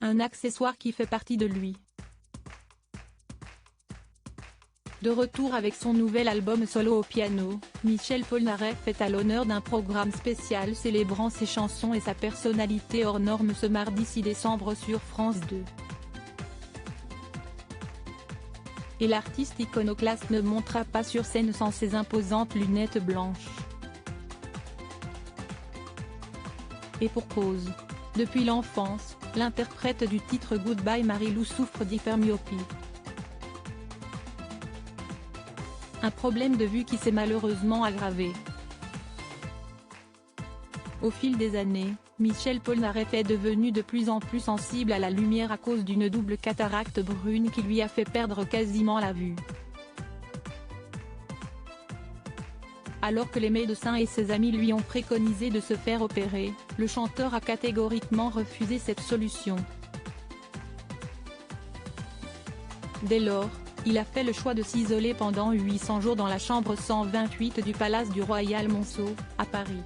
un accessoire qui fait partie de lui. De retour avec son nouvel album solo au piano, Michel Polnareff est à l'honneur d'un programme spécial célébrant ses chansons et sa personnalité hors norme ce mardi 6 décembre sur France 2. Et l'artiste iconoclaste ne montera pas sur scène sans ses imposantes lunettes blanches. Et pour cause. Depuis l'enfance, l'interprète du titre Goodbye Marilou souffre d'hypermyopie. Un problème de vue qui s'est malheureusement aggravé. Au fil des années, Michel Polnareff est devenu de plus en plus sensible à la lumière à cause d'une double cataracte brune qui lui a fait perdre quasiment la vue. Alors que les médecins et ses amis lui ont préconisé de se faire opérer, le chanteur a catégoriquement refusé cette solution. Dès lors, il a fait le choix de s'isoler pendant 800 jours dans la chambre 128 du Palace du Royal Monceau, à Paris.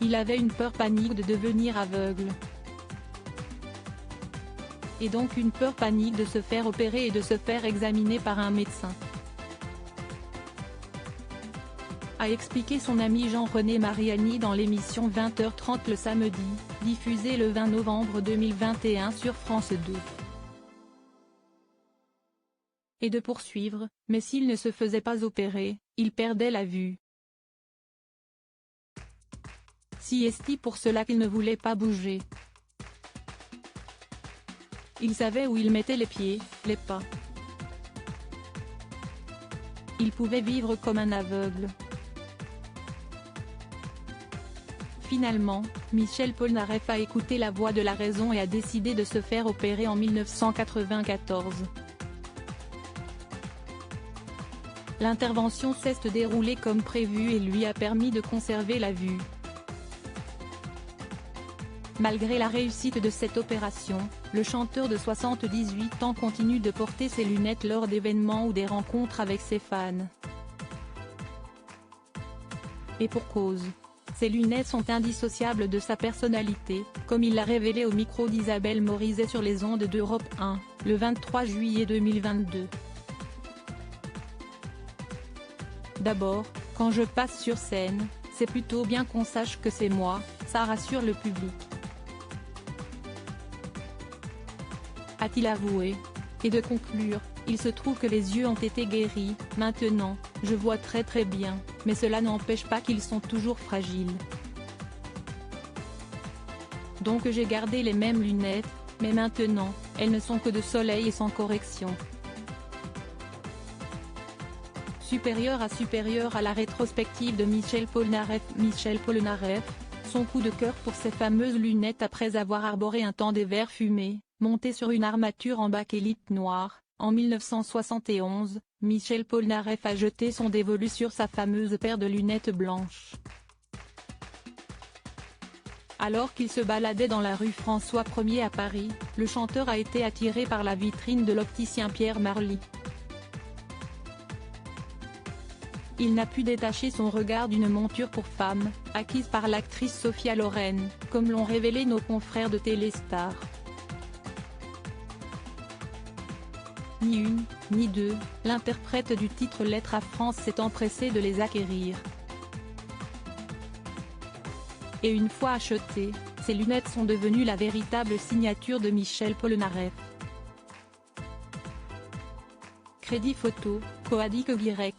Il avait une peur panique de devenir aveugle. Et donc une peur panique de se faire opérer et de se faire examiner par un médecin. A expliqué son ami Jean-René Mariani dans l'émission 20h30 le samedi, diffusée le 20 novembre 2021 sur France 2. Et de poursuivre, mais s'il ne se faisait pas opérer, il perdait la vue. Si est-il pour cela qu'il ne voulait pas bouger. Il savait où il mettait les pieds, les pas. Il pouvait vivre comme un aveugle. Finalement, Michel Polnareff a écouté la voix de la raison et a décidé de se faire opérer en 1994. L'intervention s'est déroulée comme prévu et lui a permis de conserver la vue. Malgré la réussite de cette opération, le chanteur de 78 ans continue de porter ses lunettes lors d'événements ou des rencontres avec ses fans. Et pour cause. Ces lunettes sont indissociables de sa personnalité, comme il l'a révélé au micro d'Isabelle Morizet sur les ondes d'Europe 1, le 23 juillet 2022. D'abord, quand je passe sur scène, c'est plutôt bien qu'on sache que c'est moi, ça rassure le public. A-t-il avoué. Et de conclure, il se trouve que les yeux ont été guéris, maintenant, je vois très bien, mais cela n'empêche pas qu'ils sont toujours fragiles. Donc j'ai gardé les mêmes lunettes, mais maintenant, elles ne sont que de soleil et sans correction. Supérieur à la rétrospective de Michel Polnareff, son coup de cœur pour ses fameuses lunettes après avoir arboré un temps des verres fumés, monté sur une armature en bakélite noire, en 1971, Michel Polnareff a jeté son dévolu sur sa fameuse paire de lunettes blanches. Alors qu'il se baladait dans la rue François 1er à Paris, le chanteur a été attiré par la vitrine de l'opticien Pierre Marly. Il n'a pu détacher son regard d'une monture pour femme, acquise par l'actrice Sophia Loren, comme l'ont révélé nos confrères de Téléstar. Ni une, ni deux, l'interprète du titre Lettre à France s'est empressé de les acquérir. Et une fois achetées, ces lunettes sont devenues la véritable signature de Michel Polnareff. Crédit photo, Coadic Y.